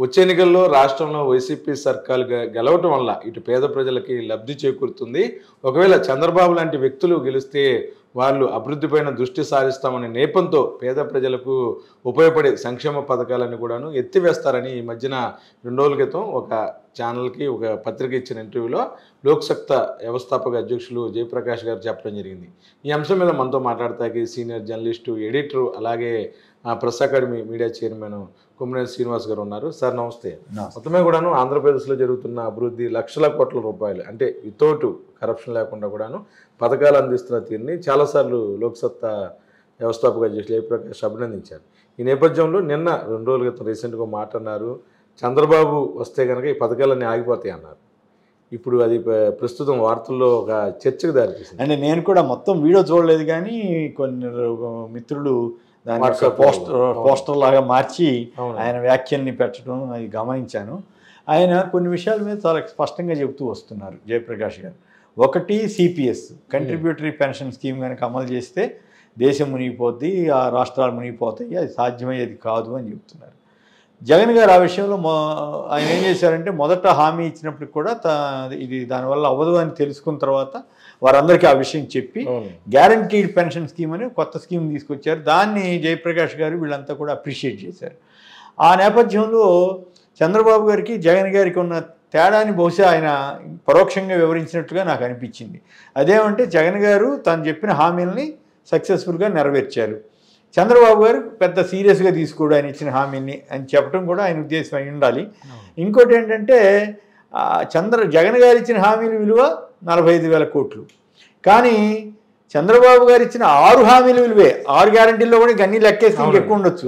వచ్చే ఎన్నికల్లో రాష్ట్రంలో వైసీపీ సర్కారు గెలవటం వల్ల ఇటు పేద ప్రజలకి లబ్ధి చేకూరుతుంది. ఒకవేళ చంద్రబాబు లాంటి వ్యక్తులు గెలిస్తే వాళ్ళు అభివృద్ధిపైన దృష్టి సారిస్తామనే నేపంతో పేద ప్రజలకు ఉపయోగపడే సంక్షేమ పథకాలను కూడాను ఎత్తివేస్తారని ఈ మధ్యన 2 రోజుల క్రితం ఒక ఛానల్కి ఒక పత్రిక ఇచ్చిన ఇంటర్వ్యూలో లోక్సత్తా వ్యవస్థాపక అధ్యక్షులు జయప్రకాష్ గారు చెప్పడం జరిగింది. ఈ అంశం మీద మనతో మాట్లాడతాకి సీనియర్ జర్నలిస్టు, ఎడిటరు, అలాగే press academy media chairman Kommineni Srinivas గారు ఉన్నారు. సార్ నమస్తే. మొత్తమే కూడాను ఆంధ్రప్రదేశ్లో జరుగుతున్న అభివృద్ధి లక్షల కోట్ల రూపాయలు, అంటే వితౌట్ కరప్షన్ లేకుండా కూడాను పథకాలు అందిస్తున్న తీరుని చాలాసార్లు లోక్సత్తా వ్యవస్థాపక అధ్యక్షులు జయప్రకాష్ అభినందించారు. ఈ నేపథ్యంలో నిన్న 2 రోజుల క్రితం రీసెంట్గా మాట్లాడినారు, చంద్రబాబు వస్తే కనుక ఈ పథకాలన్నీ ఆగిపోతాయి అన్నారు. ఇప్పుడు అది ప్రస్తుతం వార్తల్లో ఒక చర్చకు దారితీసింది. అంటే నేను కూడా మొత్తం వీడియో చూడలేదు, కానీ కొన్ని మిత్రులు దాని పోస్టర్ లాగా మార్చి ఆయన వ్యాఖ్యల్ని పెట్టడం అది గమనించాను. ఆయన కొన్ని విషయాల మీద చాలా స్పష్టంగా చెబుతూ వస్తున్నారు జయప్రకాష్ గారు. ఒకటి, సిపిఎస్ కంట్రిబ్యూటరీ పెన్షన్ స్కీమ్ కనుక అమలు చేస్తే దేశం మునిగిపోద్ది, ఆ రాష్ట్రాలు మునిగిపోతాయి, అది సాధ్యమయ్యేది కాదు అని చెప్తున్నారు. జగన్ గారు ఆ విషయంలో ఆయన ఏం చేశారంటే, మొదట హామీ ఇచ్చినప్పుడు కూడా ఇది దానివల్ల అవ్వదు అని తెలుసుకున్న తర్వాత వారందరికీ ఆ విషయం చెప్పి గ్యారంటీడ్ పెన్షన్ స్కీమ్ అని కొత్త స్కీమ్ తీసుకొచ్చారు. దాన్ని జయప్రకాష్ గారు వీళ్ళంతా కూడా అప్రిషియేట్ చేశారు. ఆ నేపథ్యంలో చంద్రబాబు గారికి జగన్ గారికి ఉన్న తేడాని బహుశా ఆయన పరోక్షంగా వివరించినట్టుగా నాకు అనిపించింది. అదేమంటే, జగన్ గారు తను చెప్పిన హామీలని సక్సెస్ఫుల్గా నెరవేర్చారు, చంద్రబాబు గారు పెద్ద సీరియస్గా తీసుకోడు ఆయన ఇచ్చిన హామీని అని చెప్పడం కూడా ఆయన ఉద్దేశం అయి ఉండాలి. ఇంకోటి ఏంటంటే, జగన్ గారు ఇచ్చిన హామీల విలువ 45,000 కోట్లు, కానీ చంద్రబాబు గారు ఇచ్చిన 6 హామీల విలువే, 6 గ్యారంటీల్లో కూడా అన్ని లెక్కేస్తే ఎక్కువ ఉండొచ్చు,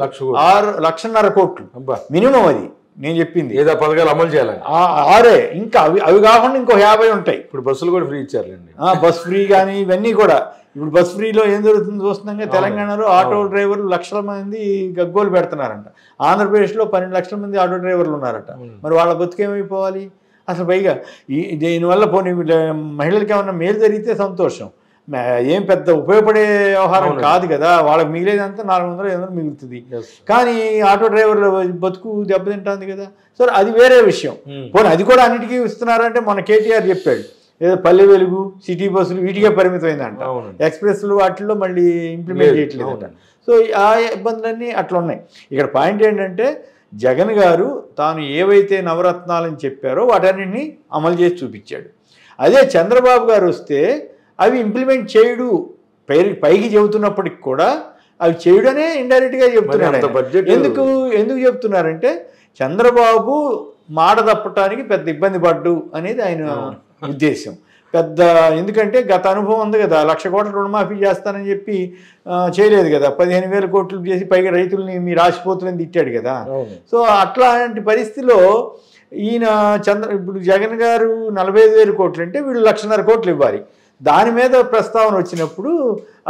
1,50,000 కోట్లు మినిమం. అది నేను చెప్పింది ఏదో పథకాలు అమలు చేయాలని 6. ఇంకా అవి కాకుండా ఇంకో 50 ఉంటాయి. ఇప్పుడు బస్సులు కూడా ఫ్రీ ఇచ్చారులేండి, బస్ ఫ్రీ కానీ ఇవన్నీ కూడా. ఇప్పుడు బస్ ఫ్రీలో ఏం జరుగుతుందో చూస్తున్నాగా, తెలంగాణలో ఆటో డ్రైవర్లు లక్షల మంది గగ్గోలు పెడుతున్నారంట, ఆంధ్రప్రదేశ్లో 12 లక్షల మంది ఆటో డ్రైవర్లు ఉన్నారట. మరి వాళ్ళ బతుకేమైపోవాలి అసలు? పైగా దీనివల్ల పోనీ మహిళలకి ఏమన్నా మేలు జరిగితే సంతోషం, ఏం పెద్ద ఉపయోగపడే వ్యవహారం కాదు కదా, వాళ్ళకి మిగిలేదంతా 400-500 మిగులుతుంది, కానీ ఆటో డ్రైవర్ల బతుకు దెబ్బతింటుంది కదా. సో అది వేరే విషయం. పోనీ అది కూడా అన్నిటికీ ఇస్తున్నారంటే మన కేటీఆర్ చెప్పాడు, ఏదో పల్లె వెలుగు, సిటీ బస్సులు వీటికే పరిమితమైందంట, ఎక్స్ప్రెస్లు వాటిల్లో మళ్ళీ ఇంప్లిమెంట్ చేయట్లేదంట. సో ఆ ఇబ్బందులన్నీ అట్లా ఉన్నాయి. ఇక్కడ పాయింట్ ఏంటంటే, జగన్ గారు తాను ఏవైతే నవరత్నాలని చెప్పారో వాటన్నింటినీ అమలు చేసి చూపించాడు. అదే చంద్రబాబు గారు వస్తే అవి ఇంప్లిమెంట్ చేయడు, పైకి చెబుతున్నప్పటికి కూడా అవి చేయడనే ఇండైరెక్ట్గా చెప్తున్నాడు. ఎందుకు చెప్తున్నారంటే, చంద్రబాబు మాట తప్పటానికి పెద్ద ఇబ్బంది పడ్డు అనేది ఆయన ఉద్దేశం. ఎందుకంటే గత అనుభవం ఉంది కదా, 1,00,000 కోట్ల రుణమాఫీ చేస్తానని చెప్పి చేయలేదు కదా, 15,000 కోట్లు చేసి పైగా రైతుల్ని మీ రాసిపోతులని తిట్టాడు కదా. సో అట్లాంటి పరిస్థితిలో ఈయన ఇప్పుడు జగన్ గారు 45,000 కోట్లు అంటే వీళ్ళు 1,50,000 కోట్లు ఇవ్వాలి. దాని మీద ప్రస్తావన వచ్చినప్పుడు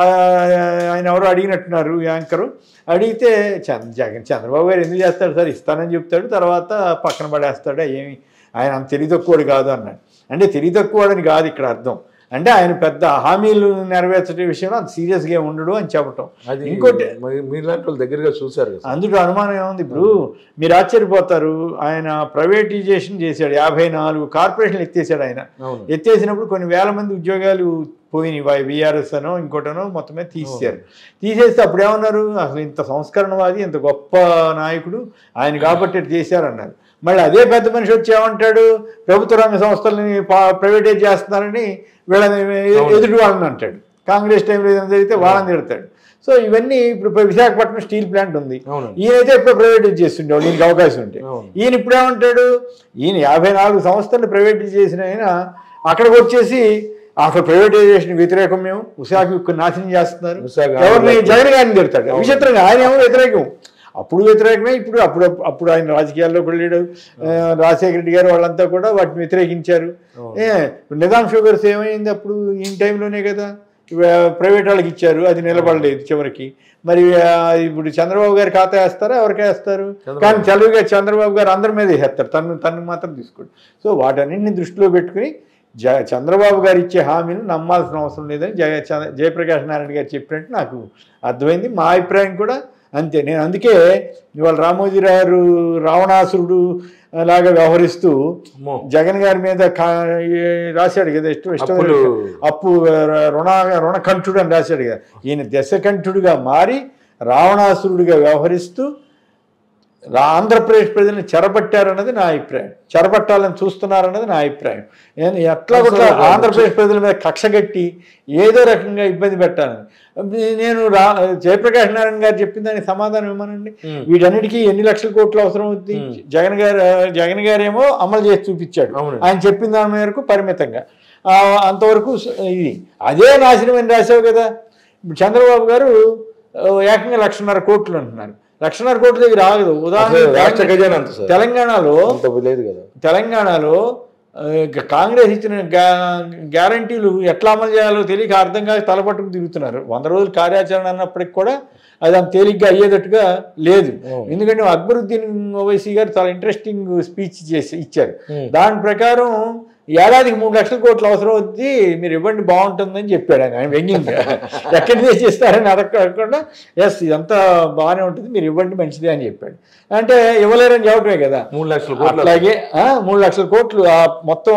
ఆయన ఎవరో అడిగినట్టున్నారు, యాంకరు అడిగితే, చంద్రబాబు గారు ఎందుకు చేస్తాడు సార్, ఇస్తానని చెప్తాడు, తర్వాత పక్కన పడేస్తాడు, ఏమి ఆయన అంత తెలివి తక్కువడు కాదు అన్నాడు. అంటే తెలివి తక్కువడని కాదు ఇక్కడ అర్థం, అంటే ఆయన పెద్ద హామీలు నెరవేర్చే విషయంలో అంత సీరియస్గా ఉండడు అని చెప్పటం. ఇంకోటి మీలాంటి వాళ్ళు దగ్గరగా చూశారు, అందులో అనుమానం ఏముంది. ఇప్పుడు మీరు ఆశ్చర్యపోతారు, ఆయన ప్రైవేటైజేషన్ చేశాడు, 54 కార్పొరేషన్లు ఎత్తేసాడు. ఆయన ఎత్తేసినప్పుడు కొన్ని వేల మంది ఉద్యోగాలు పోయినాయి, బీఆర్ఎస్ అనో ఇంకోటనో మొత్తమే తీసేస్తే అప్పుడు ఏమన్నారు, అసలు ఇంత సంస్కరణవాది, ఇంత గొప్ప నాయకుడు ఆయన కాబట్టి చేశారన్నారు. మళ్ళీ అదే పెద్ద మనిషి వచ్చి ఏమంటాడు, ప్రభుత్వ రంగ సంస్థలని ప్రైవేటైజ్ చేస్తున్నారని వీళ్ళని ఎదుటి వాళ్ళని అంటాడు, కాంగ్రెస్ టైంలో ఏదైనా జరిగితే వాళ్ళని తిడతాడు. సో ఇవన్నీ ఇప్పుడు విశాఖపట్నం స్టీల్ ప్లాంట్ ఉంది, ఈయనైతే ఇప్పుడు ప్రైవేటైజ్ చేస్తుండేవాడు ఈయనకి అవకాశం ఉంటే. ఈయన ఇప్పుడేమంటాడు, ఈయన 54 సంస్థలను ప్రైవేటైజ్ చేసిన ఆయన అక్కడికి వచ్చేసి అసలు ప్రైవేటైజేషన్ వ్యతిరేకం, మేము విశాఖ నాశనం చేస్తున్నారు, ఎవరిని జగన్ గారిని తిడతాడు. విచిత్రంగా ఆయన ఏమో వ్యతిరేకం, అప్పుడు వ్యతిరేకమే, అప్పుడు ఆయన రాజకీయాల్లోకి వెళ్ళాడు, రాజశేఖర రెడ్డి గారు వాళ్ళంతా కూడా వాటిని వ్యతిరేకించారు. నిజాం షుగర్స్ ఏమైంది, అప్పుడు ఈ టైంలోనే కదా ప్రైవేట్ వాళ్ళకి ఇచ్చారు, అది నిలబడలేదు చివరికి. మరి ఇప్పుడు చంద్రబాబు గారు ఖాతా వేస్తారా, ఎవరికే వేస్తారు, కానీ చంద్రబాబు గారు అందరి మీద వేస్తారు, తను మాత్రం తీసుకోండి. సో వాటన్నింటిని దృష్టిలో పెట్టుకుని చంద్రబాబు గారు ఇచ్చే హామీలు నమ్మాల్సిన అవసరం లేదని జయప్రకాష్ నారాయణ గారు చెప్పినట్టు నాకు అర్థమైంది. మా అభిప్రాయం కూడా అంతే. నేను అందుకే ఇవాళ రామోజీరావు రావణాసురుడు లాగా వ్యవహరిస్తూ జగన్ గారి మీద రాశాడు కదా, ఇష్టం అప్పు రుణకంఠుడు అని రాశాడు కదా. ఈయన దశకంఠుడిగా మారి రావణాసురుడిగా వ్యవహరిస్తూ ఆంధ్రప్రదేశ్ ప్రజలను చెరబట్టారన్నది నా అభిప్రాయం. చెరబట్టాలని చూస్తున్నారన్నది నా అభిప్రాయం. నేను ఎట్లా కూడా ఆంధ్రప్రదేశ్ ప్రజల మీద కక్షగట్టి ఏదో రకంగా ఇబ్బంది పెట్టాలని. నేను జయప్రకాష్ నారాయణ గారు చెప్పిన దానికి సమాధానం ఇవ్వమనండి. వీటన్నిటికీ ఎన్ని లక్షల కోట్లు అవసరం అవుతుంది? జగన్ గారేమో అమలు చేసి చూపించాడు, ఆయన చెప్పిన దాని మేరకు పరిమితంగా అంతవరకు. ఇది అదే నాశనం అని రాశావు కదా. చంద్రబాబు గారు ఏకంగా 1,50,000 కోట్లు అంటున్నారు. 1,50,000 కోట్ల దగ్గర ఆగదు. ఉదాహరణ తెలంగాణలో కాంగ్రెస్ ఇచ్చిన గ్యారంటీలు ఎట్లా అమలు చేయాలో తెలియక అర్థం కాక తలపట్టుకు తిరుగుతున్నారు. 100 రోజులు కార్యాచరణ అన్నప్పటికి కూడా అది అంత తేలిగ్గా అయ్యేటట్టుగా లేదు. ఎందుకంటే అక్బరుద్దీన్ ఓవైసీ గారు చాలా ఇంట్రెస్టింగ్ స్పీచ్ ఇచ్చారు. దాని ప్రకారం ఏడాదికి 3 లక్షల కోట్లు అవసరం అవుతుంది, మీరు ఇవ్వండి బాగుంటుందని చెప్పాడు ఆయన వ్యంగ్యంగా. ఎక్కడి నుంచి చేస్తారని అడగకుండా ఎస్ ఇదంతా బాగానే ఉంటుంది, మీరు ఇవ్వండి మంచిదే అని చెప్పాడు. అంటే ఇవ్వలేరని చెప్పడమే కదా. 3 లక్షల కోట్లు. అలాగే 3 లక్షల కోట్లు మొత్తం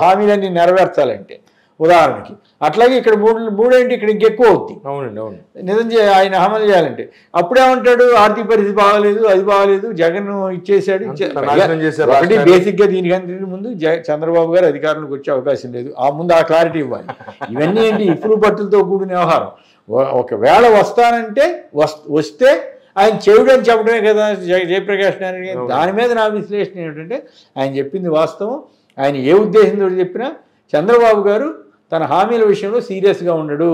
హామీలన్నీ నెరవేర్చాలంటే ఉదాహరణకి. అట్లాగే ఇక్కడ మూడేంటి, ఇక్కడ ఇంకెక్కువ అవుతుంది. అవునండి, అవును. నిజం ఆయన అమలు చేయాలంటే అప్పుడేమంటాడు, ఆర్థిక పరిస్థితి బాగాలేదు, అది బాగాలేదు, జగన్ ఇచ్చేసాడు. ఒకటి బేసిక్గా దీనికంటే ముందు చంద్రబాబు గారు అధికారంలోకి వచ్చే అవకాశం లేదు. ముందు ఆ క్లారిటీ ఇవ్వాలి. ఇవన్నీ ఏంటి ఇప్పులు పట్టులతో కూడిన వ్యవహారం. ఒకవేళ వస్తానంటే వస్తే ఆయన చెవుడని చెప్పడమే కదా జయప్రకాష్ నారాయణ. దాని మీద నా విశ్లేషణ ఏమిటంటే ఆయన చెప్పింది వాస్తవం. ఆయన ఏ ఉద్దేశంతో చెప్పినా చంద్రబాబు గారు తన హామీల విషయంలో సీరియస్గా ఉండడు.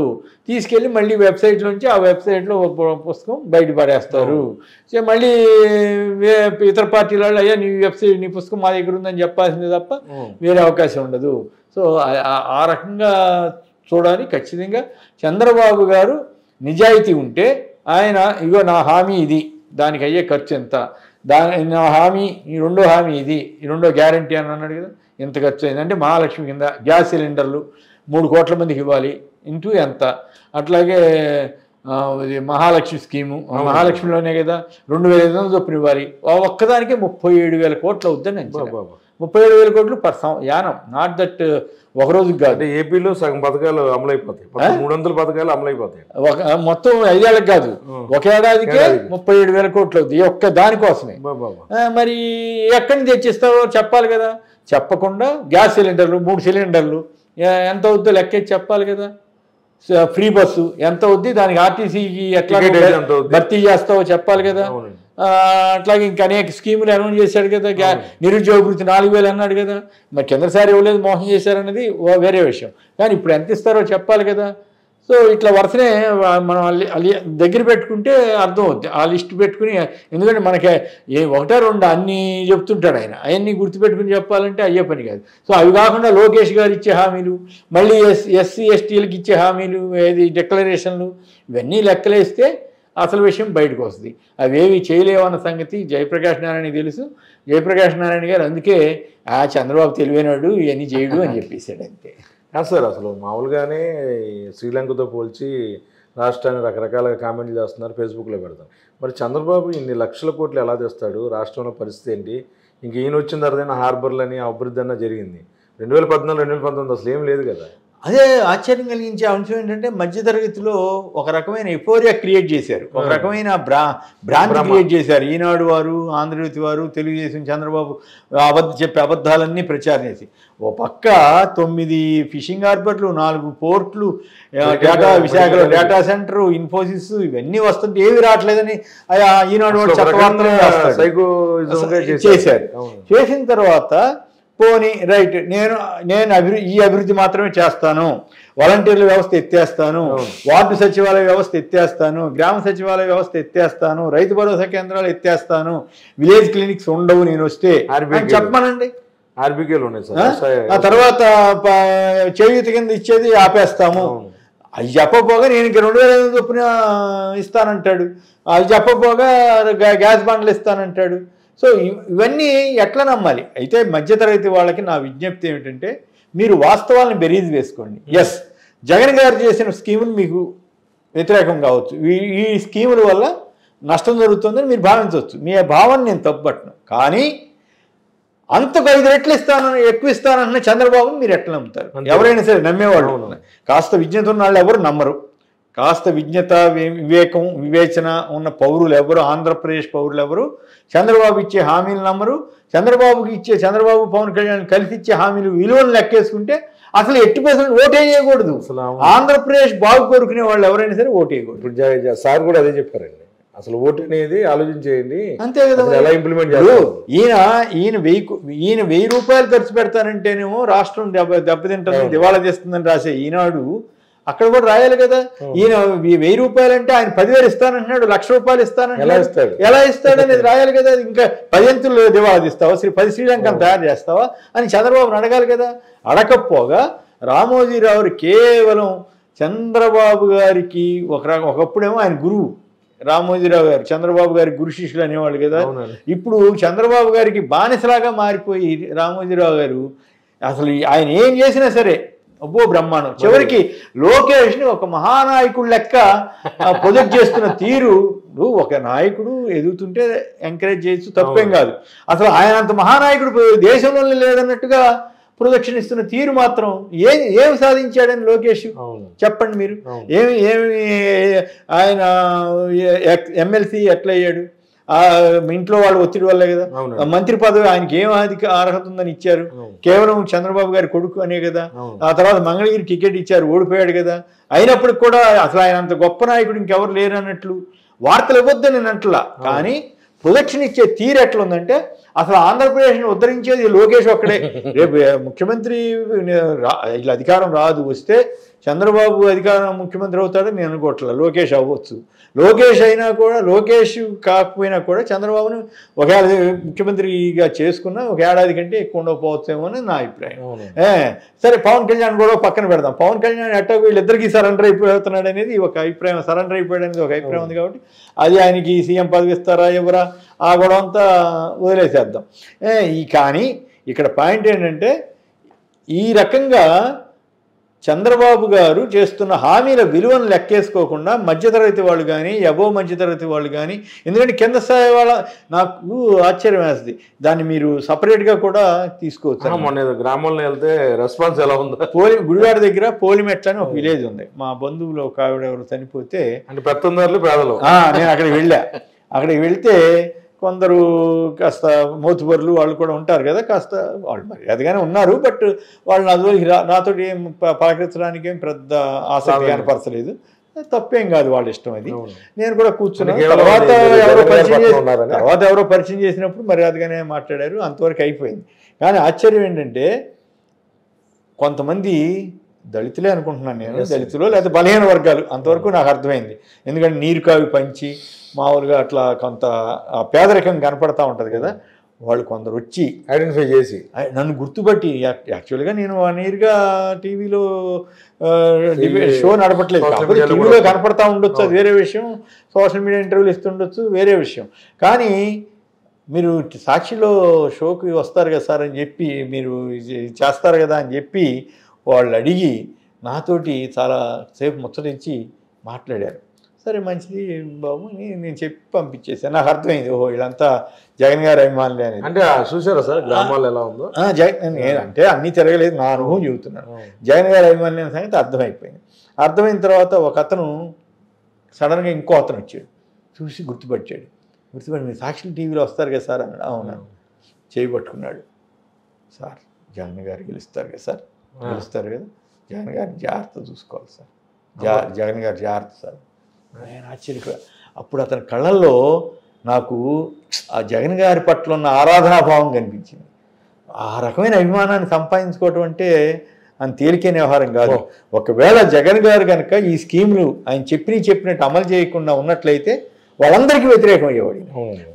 తీసుకెళ్ళి మళ్ళీ వెబ్సైట్లోంచి ఆ వెబ్సైట్లో పుస్తకం బయటపడేస్తారు. సో మళ్ళీ ఇతర పార్టీల వాళ్ళు అయ్యా నీ పుస్తకం మా దగ్గర ఉందని చెప్పాల్సిందే తప్ప వేరే అవకాశం ఉండదు. సో ఆ రకంగా చూడాలి. ఖచ్చితంగా చంద్రబాబు గారు నిజాయితీ ఉంటే ఆయన ఇగో నా హామీ ఇది, దానికి అయ్యే ఖర్చు ఎంత, నా హామీ ఈ రెండో హామీ ఇది, ఈ రెండో గ్యారంటీ అని అన్నాడు కదా, ఎంత ఖర్చు అయిందంటే మహాలక్ష్మి కింద గ్యాస్ సిలిండర్లు 3 కోట్ల మందికి ఇవ్వాలి ఇంటూ ఎంత. అట్లాగే మహాలక్ష్మి స్కీము, మహాలక్ష్మిలోనే కదా 2,500 చొప్పున ఇవ్వాలి. ఒక్కదానికే 37,000 కోట్లు అవుద్దని అంచనా. 37,000 కోట్లు పర్ యానం. నాట్ దట్ ఒకరోజు కాదు. ఏపీలో సగం పథకాలు అమలైపోతాయి, 300 పథకాలు అమలైపోతాయి. మొత్తం 5 ఏళ్ళకి కాదు, ఒక ఏడాదికే 37,000 కోట్లు అవుతుంది ఒక్క దానికోసమే. మరి ఎక్కడి నుంచి తెచ్చిస్తావో చెప్పాలి కదా. చెప్పకుండా గ్యాస్ సిలిండర్లు 3 సిలిండర్లు ఎంత అవుద్దో లెక్కేసి చెప్పాలి కదా. ఫ్రీ బస్సు ఎంత అవుద్ది, దానికి ఆర్టీసీకి ఎట్లా భర్తీ చేస్తావో చెప్పాలి కదా. అట్లాగే ఇంకా అనేక స్కీములు అనౌన్స్ చేశాడు కదా. నిరుద్యోగ వృత్తి 4,000 అన్నాడు కదా. మరి కిందసారి ఇవ్వలేదు, మోసం చేశారన్నది వేరే విషయం. కానీ ఇప్పుడు ఎంత ఇస్తారో చెప్పాలి కదా. సో ఇట్లా వరుసనే మనం దగ్గర పెట్టుకుంటే అర్థం అవుద్ది. ఆ లిస్ట్ పెట్టుకుని, ఎందుకంటే మనకి 1-2 అన్నీ చెప్తుంటాడు ఆయన, అవన్నీ గుర్తుపెట్టుకుని చెప్పాలంటే అయ్యే పని కాదు. సో అవి కాకుండా లోకేష్ గారు ఇచ్చే హామీలు, మళ్ళీ ఎస్సీ ఎస్టీలకు ఇచ్చే హామీలు, ఏది డిక్లరేషన్లు, ఇవన్నీ లెక్కలేస్తే అసలు విషయం బయటకు వస్తుంది. అవేవి చేయలేవన్న సంగతి జయప్రకాష్ నారాయణ తెలుసు. జయప్రకాష్ నారాయణ గారు అందుకే చంద్రబాబు తెలివైనడు, ఇవన్నీ చేయడు అని చెప్పేశాడు అంతే. సార్ అసలు మామూలుగానే శ్రీలంకతో పోల్చి రాష్ట్రాన్ని రకరకాలుగా కామెంట్లు చేస్తున్నారు, ఫేస్బుక్లో పెడతారు. మరి చంద్రబాబు ఇన్ని లక్షల కోట్లు ఎలా తెస్తాడు? రాష్ట్రంలో పరిస్థితి ఏంటి? ఇంక ఈయన వచ్చిన తర్వాత హార్బర్లని అభివృద్ధి అన్న జరిగింది. 2014, 2019 అసలు ఏం లేదు కదా. అదే ఆశ్చర్యం కలిగించే అంశం ఏంటంటే మధ్యతరగతిలో ఒక రకమైన ఎఫోరియా క్రియేట్ చేశారు, ఒక రకమైన భ్రాంతి క్రియేట్ చేశారు. ఈనాడు వారు, ఆంధ్రజ్యోతి వారు, తెలుగుదేశం, చంద్రబాబు చెప్పే అబద్ధాలన్నీ ప్రచారం చేసి, ఓ పక్క 9 ఫిషింగ్ హార్బర్లు, 4 పోర్ట్లు, విశాఖలో డేటా సెంటర్, ఇన్ఫోసిస్, ఇవన్నీ వస్తుంటే ఏవి రావట్లేదని ఈనాడు వాడు చట్టవార్తలు చేశారు. చేసిన తర్వాత పోనీ రైట్, నేను ఈ అభివృద్ధి మాత్రమే చేస్తాను, వాలంటీర్ల వ్యవస్థ ఎత్తేస్తాను, వార్డు సచివాలయ వ్యవస్థ ఎత్తేస్తాను, గ్రామ సచివాలయ వ్యవస్థ ఎత్తేస్తాను, రైతు భరోసా కేంద్రాలు ఎత్తేస్తాను, విలేజ్ క్లినిక్స్ ఉండవు నేను వస్తే చెప్పమనండి. ఆర్బీకేలు ఉన్నాయి సార్. ఆ తర్వాత చేయూత కింద ఇచ్చేది ఆపేస్తాము. అవి చెప్పపోగా నేను ఇంక 2,500 చొప్పున ఇస్తానంటాడు. అవి చెప్పపోగా గ్యాస్ బండ్లు ఇస్తానంటాడు. సో ఇవన్నీ ఎట్లా నమ్మాలి? అయితే మధ్యతరగతి వాళ్ళకి నా విజ్ఞప్తి ఏమిటంటే, మీరు వాస్తవాలను బెరీజ్ వేసుకోండి. ఎస్, జగన్ గారు చేసిన స్కీములు మీకు వ్యతిరేకం కావచ్చు, ఈ స్కీముల వల్ల నష్టం జరుగుతుందని మీరు భావించవచ్చు. మీ భావన నేను తప్పుపట్టను. కానీ అంతకు 5 రెట్లు ఇస్తానని ఎక్కువ ఇస్తానంటే చంద్రబాబుని మీరు ఎట్లా నమ్ముతారు? ఎవరైనా సరే నమ్మేవాళ్ళు కాస్త విజ్ఞత ఉన్న వాళ్ళు ఎవరు నమ్మరు. కాస్త విజ్ఞత, వివేకం, వివేచన ఉన్న పౌరులు ఎవరు, ఆంధ్రప్రదేశ్ పౌరులు ఎవరు చంద్రబాబు ఇచ్చే హామీలు నమ్మరు. చంద్రబాబు పవన్ కళ్యాణ్ కలిసి ఇచ్చే హామీలు విలువను లెక్కేసుకుంటే అసలు 8% ఓటేయకూడదు. ఆంధ్రప్రదేశ్ బాగు కోరుకునే వాళ్ళు ఎవరైనా సరే ఓటేయకూడదు. ఇప్పుడు సార్ కూడా అదే చెప్పారండి. అసలు ఓటు అనేది ఆలోచించేయండి, అంతే కదా. ఎలా ఇంప్లిమెంట్ చేస్తారు? ఈయన 1000 రూపాయలు ఖర్చు పెడతానంటేనేమో రాష్ట్రం దెబ్బతింటుంది, దివాళా చేస్తుందని రాసే ఈనాడు అక్కడ కూడా రాయాలి కదా. ఈయన 1000 రూపాయలు అంటే ఆయన 10,000 ఇస్తానంటున్నాడు, 1,00,000 రూపాయలు ఇస్తానంటున్నాడు, ఎలా ఇస్తాడు అనేది రాయాలి కదా. ఇంకా 10 దివాళా తీస్తావా, 10 శ్రీలంకను తయారు చేస్తావా అని చంద్రబాబుని అడగాలి కదా. అడగకపోగా రామోజీరావు కేవలం చంద్రబాబు గారికి ఒకప్పుడేమో ఆయన గురువు రామోజీరావు గారు, చంద్రబాబు గారి గురు శిష్యులు అనేవాళ్ళు కదా. ఇప్పుడు చంద్రబాబు గారికి బానిసలాగా మారిపోయి రామోజీరావు గారు అసలు ఆయన ఏం చేసినా సరే అబ్బో బ్రహ్మాండం. చివరికి లోకేష్ని ఒక మహానాయకుడు లెక్క ప్రొజెక్ట్ చేస్తున్న తీరు, ఒక నాయకుడు ఎదుగుతుంటే ఎంకరేజ్ చేయొచ్చు, తప్పేం కాదు. అసలు ఆయన అంత మహానాయకుడు దేశంలో లేదన్నట్టుగా ప్రొజెక్షన్ ఇస్తున్న తీరు మాత్రం ఏమి సాధించాడని లోకేష్ చెప్పండి మీరు. ఏమి ఆయన ఎమ్మెల్సీ ఎట్లా అయ్యాడు? ఇంట్లో వాళ్ళు ఒత్తిడి వల్లే కదా. మంత్రి పదవి ఆయనకి ఏం అర్హత ఉందని ఇచ్చారు? కేవలం చంద్రబాబు గారి కొడుకు అనే కదా. ఆ తర్వాత మంగళగిరి టికెట్ ఇచ్చారు, ఓడిపోయాడు కదా. అయినప్పటికి కూడా అసలు ఆయన అంత గొప్ప నాయకుడు ఇంకెవరు లేరు అన్నట్లు వార్తలు ఇవ్వద్దని నేను అంటలా. కానీ ప్రొజెక్షన్ ఇచ్చే తీరు ఎట్లా ఉందంటే అసలు ఆంధ్రప్రదేశ్ని ఉద్ధరించేది లోకేష్ ఒక్కడే. రేపు ముఖ్యమంత్రి ఇట్లా అధికారం రాదు, వస్తే చంద్రబాబు ముఖ్యమంత్రి అవుతాడని నేను అనుకోవట్లేదు. లోకేష్ అవ్వచ్చు. లోకేష్ అయినా కూడా, లోకేష్ కాకపోయినా కూడా చంద్రబాబును ఒకవేళ ముఖ్యమంత్రిగా చేసుకున్నా 1 ఏడాది కంటే ఎక్కువ ఉండకపోవచ్చేమో అని నా అభిప్రాయం. సరే, పవన్ కళ్యాణ్ కూడా పక్కన పెడదాం. పవన్ కళ్యాణ్ ఎట్టాకు వీళ్ళిద్దరికీ సరెండర్ అయిపోతున్నాడు అనేది ఒక అభిప్రాయం, సరెండర్ అయిపోయాడు అనేది ఒక అభిప్రాయం ఉంది. కాబట్టి అది ఆయనకి సీఎం పదవి ఇస్తారా ఎవరా ఆ గొడవ అంతా వదిలేసేద్దాం. కానీ ఇక్కడ పాయింట్ ఏంటంటే ఈ రకంగా చంద్రబాబు గారు చేస్తున్న హామీల విలువను లెక్కేసుకోకుండా మధ్యతరగతి వాళ్ళు కానీ, మధ్యతరగతి వాళ్ళు కానీ, ఎందుకంటే కింద స్థాయి వాళ్ళ నాకు ఆశ్చర్యం వేస్తుంది. దాన్ని మీరు సపరేట్గా కూడా తీసుకోవచ్చు. మొన్న గ్రామంలో వెళ్తే రెస్పాన్స్ ఎలా ఉందో. గుడివాడ దగ్గర పోలిమెట్ల అని ఒక విలేజ్ ఉంది. మా బంధువులు ఒక ఆవిడ ఎవరు చనిపోతే, అంటే పెత్తందారులు పేదలు, నేను అక్కడికి వెళ్ళా. అక్కడికి వెళ్తే కొందరు కాస్త మోతుబరులు వాళ్ళు కూడా ఉంటారు కదా, కాస్త వాళ్ళు మరి అదిగానే ఉన్నారు. బట్ వాళ్ళు నాతో ఏం పలకరించడానికి ఏం పెద్ద ఆసక్తి కనపరచలేదు. తప్పేం కాదు, వాళ్ళ ఇష్టం అది. నేను కూడా కూర్చున్నాను. తర్వాత ఎవరో పరిచయం చేసినప్పుడు మర్యాదగానే మాట్లాడారు, అంతవరకు అయిపోయింది. కానీ ఆశ్చర్యం ఏంటంటే కొంతమంది దళితులే అనుకుంటున్నాను నేను, దళితులు లేదా బలహీన వర్గాలు, అంతవరకు నాకు అర్థమైంది. ఎందుకంటే నీరు కావి పంచి మామూలుగా అట్లా కొంత పేదరికం కనపడతా ఉంటుంది కదా, వాళ్ళు కొందరు వచ్చి ఐడెంటిఫై చేసి నన్ను గుర్తుపట్టి, యాక్చువల్గా నేను 1 ఇయర్గా టీవీలో షో నడపట్లేదు, కాబట్టి టీవీలో కనపడతా ఉండొచ్చు, అది వేరే విషయం. సోషల్ మీడియా ఇంటర్వ్యూలు ఇస్తుండొచ్చు, వేరే విషయం. కానీ మీరు సాక్షిలో షోకి వస్తారు కదా సార్ అని చెప్పి, మీరు చేస్తారు కదా అని చెప్పి వాళ్ళు అడిగి నాతోటి చాలా సేపు ముచ్చటించి మాట్లాడారు. సరే మంచిది బాబు అని నేను చెప్పి పంపించేసాను. నాకు అర్థమైంది, ఓహో వీళ్ళంతా జగన్ గారి అభిమానులే అనేది. అంటే చూసారా సార్ గ్రామాల్లో ఎలా ఉందో? అంటే అన్నీ తిరగలేదు, నా అనుభవం చెబుతున్నాను. జగన్ గారి అభిమానులు అనే సంగతి అర్థమైపోయింది. అర్థమైన తర్వాత ఒక అతను సడన్గా ఇంకో అతను వచ్చాడు, చూసి గుర్తుపట్టి మీరు సాక్షి టీవీలో వస్తారు కదా సార్ అన్నాడు. అవును, చేయబట్టుకున్నాడు. సార్ జగన్ గారు గెలుస్తారు కదా సార్, గెలుస్తారు కదా, జగన్ గారిని జాగ్రత్త చూసుకోవాలి సార్, జగన్ గారు జాగ్రత్త సార్. ఆయన ఆశ్చర్య. అప్పుడు అతని కళ్ళల్లో నాకు ఆ జగన్ గారి పట్ల ఉన్న ఆరాధనాభావం కనిపించింది. ఆ రకమైన అభిమానాన్ని సంపాదించుకోవటం అంటే అని తేలికైన వ్యవహారం కాదు. ఒకవేళ జగన్ గారు కనుక ఈ స్కీములు ఆయన చెప్పినట్టు అమలు చేయకుండా ఉన్నట్లయితే వాళ్ళందరికీ వ్యతిరేకం అయ్యేవాడు.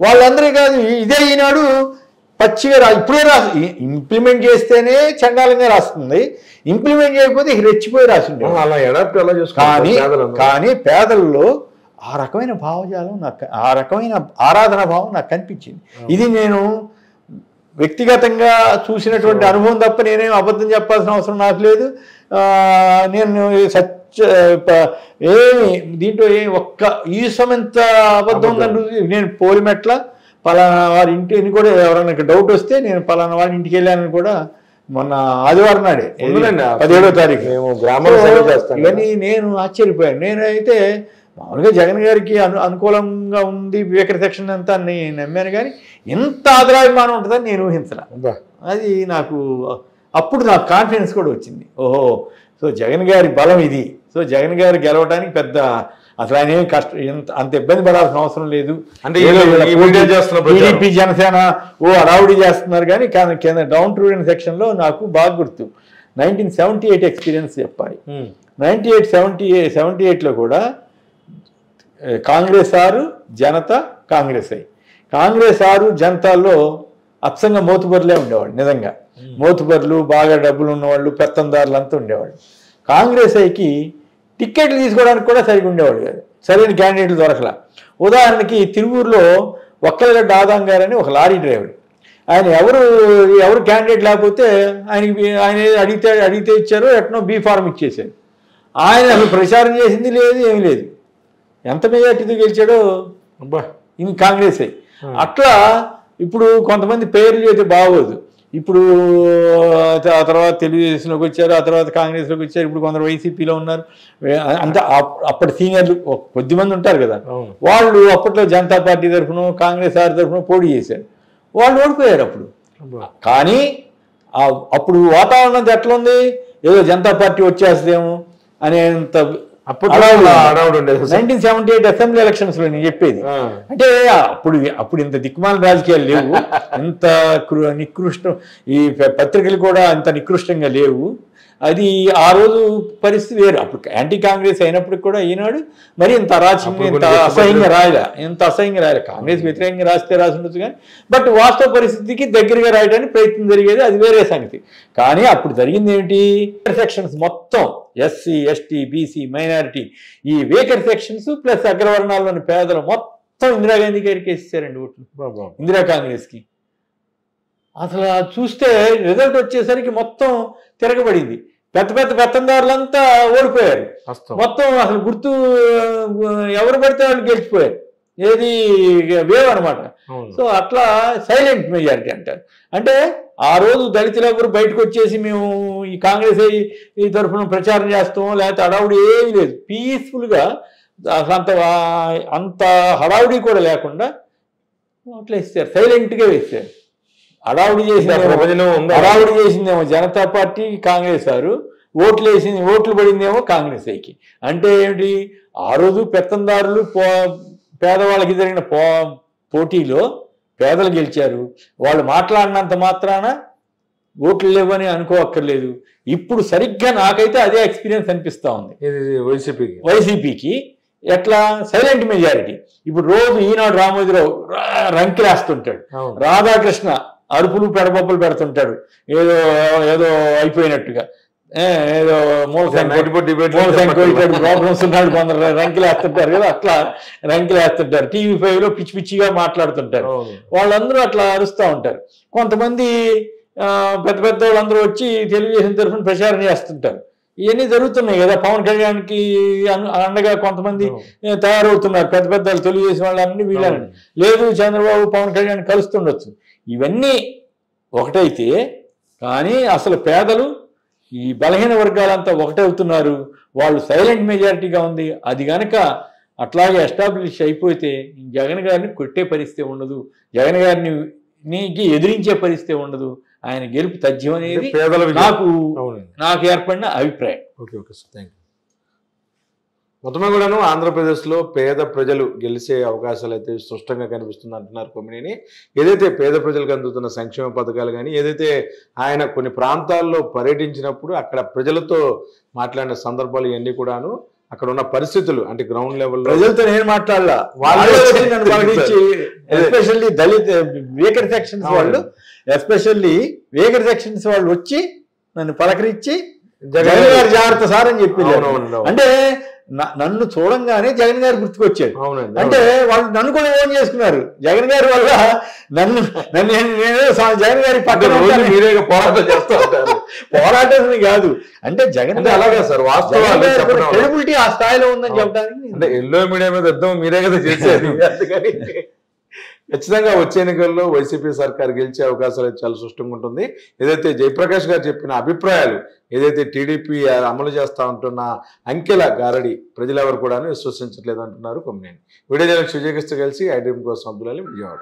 వాళ్ళందరికీ కాదు, ఇదే ఈనాడు పచ్చిగా ఇప్పుడే ఇంప్లిమెంట్ చేస్తేనే చండాలంగా రాస్తుంది, ఇంప్లిమెంట్ చేయకపోతే రెచ్చిపోయి రాసిండే. కానీ పేదల్లో ఆ రకమైన భావజాలం నాకు, ఆ రకమైన ఆరాధన భావం నాకు కనిపించింది. ఇది నేను వ్యక్తిగతంగా చూసినటువంటి అనుభవం తప్ప నేనేం అబద్ధం చెప్పాల్సిన అవసరం నాకు లేదు. నేను ఏమి దీంట్లో ఒక్క ఈసమంత అబద్ధం ఉందని నేను పోలిమెట్ల పలానా వారి ఇంటిని కూడా ఎవరైనా డౌట్ వస్తే నేను పలానా వారి ఇంటికి వెళ్ళానని కూడా మొన్న ఆదివారం నాడే 17వ తారీఖు ఇవన్నీ నేను ఆశ్చర్యపోయాను. నేనైతే మామూలుగా జగన్ గారికి అనుకూలంగా ఉంది వివేక సెక్షన్ అంతా నేను నమ్మాను, కానీ ఇంత ఆదరాభిమానం ఉంటుందని నేను ఊహించను. అది నాకు అప్పుడు నాకు కాన్ఫిడెన్స్ కూడా వచ్చింది. ఓహో, సో జగన్ గారి బలం ఇది. సో జగన్ గారు గెలవడానికి పెద్ద అసలు ఆయన ఏమి అంత ఇబ్బంది పడాల్సిన అవసరం లేదు. అంటే టీడీపీ జనసేన అడావుడి చేస్తున్నారు, కానీ కింద డౌన్ టు సెక్షన్లో నాకు బాగా గుర్తు 1978 ఎక్స్పీరియన్స్ చెప్పాలి. 78లో కూడా కాంగ్రెస్ 6 జనతా కాంగ్రెస్ కాంగ్రెస్ 6 జనతాల్లో అప్సంగా మోతుబర్లే ఉండేవాళ్ళు. నిజంగా మోతుబర్లు, బాగా డబ్బులు ఉన్నవాళ్ళు, పెత్తందారులు అంతా ఉండేవాళ్ళు. కాంగ్రెస్ ఐకి టిక్కెట్లు తీసుకోవడానికి కూడా సరిగ్గా ఉండేవాడు కాదు, సరైన క్యాండిడేట్లు దొరకలా. ఉదాహరణకి తిరువూరులో ఒక్కలగడ్డ ఆదాం గారని ఒక లారీ డ్రైవర్, ఆయన ఎవరు క్యాండిడేట్ లేకపోతే ఆయన అడిగితే ఇచ్చారు, ఎట్నో బీ ఫార్మ్ ఇచ్చేసారు. ఆయన అసలు ప్రచారం చేసింది లేదు, ఏమీ లేదు. ఎంత మెజార్టీతో గెలిచాడో ఇన్ కాంగ్రెస్. అట్లా ఇప్పుడు కొంతమంది పేర్లు అయితే బాగోదు. ఇప్పుడు ఆ తర్వాత తెలుగుదేశంలోకి వచ్చారు, ఆ తర్వాత కాంగ్రెస్లోకి వచ్చారు, ఇప్పుడు కొందరు వైసీపీలో ఉన్నారు. అంటే అప్పటి సీనియర్లు కొద్దిమంది ఉంటారు కదా, వాళ్ళు అప్పట్లో జనతా పార్టీ తరఫున కాంగ్రెస్ తరఫున పోటీ చేశారు, వాళ్ళు ఓడిపోయారు అప్పుడు. కానీ అప్పుడు వాతావరణం ఎట్లా ఉంది, ఏదో జనతా పార్టీ వచ్చేస్తుందేమో అనేంత 1978 అసెంబ్లీ ఎలక్షన్స్ లో నేను చెప్పేది. అంటే అప్పుడు ఇంత దిక్కుమాల రాజకీయాలు లేవు, ఇంత నికృష్టం, ఈ పత్రికలు కూడా అంత నికృష్టంగా లేవు. అది ఆ రోజు పరిస్థితి వేరు. అప్పుడు యాంటీ కాంగ్రెస్ అయినప్పటికి కూడా ఈనాడు మరి ఇంత అరాచకంగా ఇంత అసహ్యంగా రాయలే. కాంగ్రెస్ వ్యతిరేకంగా రాసి ఉండొచ్చు, కానీ బట్ వాస్తవ పరిస్థితికి దగ్గరగా రాయడానికి ప్రయత్నం జరిగేది, అది వేరే సంగతి. కానీ అప్పుడు జరిగింది ఏమిటి, సెక్షన్స్ మొత్తం ఎస్సీ, ఎస్టీ, బీసీ, మైనారిటీ, ఈ వేకర్ సెక్షన్స్ ప్లస్ అగ్రవర్ణాల్లోని పేదలు మొత్తం ఇందిరాగాంధీ గారికి వేసేసారండి ఓట్లు, ఇందిరా కాంగ్రెస్కి. అసలు చూస్తే రిజల్ట్ వచ్చేసరికి మొత్తం తిరగబడింది. పెత్తందారులంతా ఓడిపోయారు మొత్తం. అసలు గుర్తు ఎవరు పడితే వాళ్ళు గెలిచిపోయారు. ఏది వేవ్ అనమాట. సో అట్లా సైలెంట్ మెజారిటీ అంటారు. అంటే ఆ రోజు దళితులు ఎవరు బయటకు వచ్చేసి మేము ఈ కాంగ్రెస్ ఈ తరఫున ప్రచారం చేస్తాము, లేకపోతే హడావుడి ఏమీ లేదు, పీస్ఫుల్గా అసలు అంత హడావుడి కూడా లేకుండా అట్లా వేస్తారు, సైలెంట్గా వేస్తారు. హడావుడి చేసిందేమో జనతా పార్టీ, కాంగ్రెస్ ఓట్లు పడిందేమో కాంగ్రెస్ ఐకి. అంటే ఏమిటి, ఆ రోజు పెత్తందారులు పేదవాళ్ళకి జరిగిన పోటీలో పేదలు గెలిచారు. వాళ్ళు మాట్లాడినంత మాత్రాన ఓట్లు లేవని అనుకోవక్కర్లేదు. ఇప్పుడు సరిగ్గా నాకైతే అదే ఎక్స్పీరియన్స్ అనిపిస్తూ ఉంది వైసీపీకి. ఎట్లా సైలెంట్ మెజారిటీ. ఇప్పుడు రోజు ఈనాడు రామోజీరావు రంకిలేస్తుంటాడు, రాధాకృష్ణ అరుపులు పెడబొబ్బలు పెడుతుంటాడు, ఏదో అయిపోయినట్టుగా, ఏదో ప్రాబ్లమ్స్ ఉన్నాడు, కొందరు రంకిలేస్తుంటారు కదా, అట్లా రంకిలేస్తుంటారు. TV5లో పిచ్చి పిచ్చిగా మాట్లాడుతుంటారు. వాళ్ళందరూ అట్లా అరుస్తూ ఉంటారు. కొంతమంది పెద్ద పెద్ద వాళ్ళందరూ వచ్చి తెలుగుదేశం తరఫున ప్రచారం చేస్తుంటారు. ఇవన్నీ జరుగుతున్నాయి కదా. పవన్ కళ్యాణ్కి అండగా కొంతమంది తయారవుతున్నారు, పెద్ద పెద్దలు తెలుగుదేశం వాళ్ళని వీళ్ళని. లేదు, చంద్రబాబు పవన్ కళ్యాణ్ కలుస్తుండొచ్చు. ఇవన్నీ ఒకటైతే కానీ అసలు పేదలు, ఈ బలహీన వర్గాలంతా ఒకటవుతున్నారు. వాళ్ళు సైలెంట్ మెజారిటీగా ఉంది. అది కనుక అట్లాగే ఎస్టాబ్లిష్ అయిపోతే జగన్ గారిని కొట్టే పరిస్థితి ఉండదు, జగన్ గారిని ఎదిరించే పరిస్థితి ఉండదు. ఆయన గెలుపు తథ్యం అనేది నాకు ఏర్పడిన అభిప్రాయం. Okay sir, thank you. మొత్తమే కూడాను ఆంధ్రప్రదేశ్లో పేద ప్రజలు గెలిచే అవకాశాలు అయితే స్పష్టంగా కనిపిస్తుంది అంటున్నారు కొమ్మినేని. ఏదైతే పేద ప్రజలకు అందుతున్న సంక్షేమ పథకాలు కానీ, ఏదైతే ఆయన కొన్ని ప్రాంతాల్లో పర్యటించినప్పుడు అక్కడ ప్రజలతో మాట్లాడిన సందర్భాలు ఇవన్నీ కూడాను, అక్కడ ఉన్న పరిస్థితులు అంటే గ్రౌండ్ లెవెల్లో ప్రజలతో నేను మాట్లాడాల, ఎస్పెషల్లీ దళిత వేకర్ సెక్షన్స్ వాళ్ళు, వాళ్ళు వచ్చి నన్ను పలకరించి జగన్ గారు జాగ్రత్త సార్ అని చెప్పి, అంటే నన్ను చూడంగానే జగన్ గారు గుర్తుకొచ్చాడు. అంటే వాళ్ళు నన్ను కూడా ఓన్ చేసుకున్నారు జగన్ గారి వల్ల. నన్ను జగన్ గారి పక్కన మీరే పోరాటం చేస్తూ ఉంటారు. పోరాటం కాదు అంటే జగన్ అంటే అలాగే సార్ వాస్తవాలు చెప్పడం క్రెడిబిలిటీ ఆ స్థాయిలో ఉందని చెప్పడానికి అంటే ఎల్లో మీడియా మీద యుద్ధం మీరే కదా చేసేది అందుకని ఖచ్చితంగా వచ్చే ఎన్నికల్లో వైసీపీ సర్కార్ గెలిచే అవకాశాలు అయితే చాలా స్పష్టంగా ఉంటుంది. ఏదైతే జయప్రకాష్ గారు చెప్పిన అభిప్రాయాలు ఏదైతే టీడీపీ అమలు చేస్తా ఉంటున్న అంకెల గారడి ప్రజలెవరు కూడా విశ్వసించట్లేదు అంటున్నారు కొమ్మినేని. వీడియో జర్నలిస్ట్ విజయకృష్ణ కలిసి ఐడ్రీమ్ కోసం అబ్దుల్ అలీ విజయవాడ.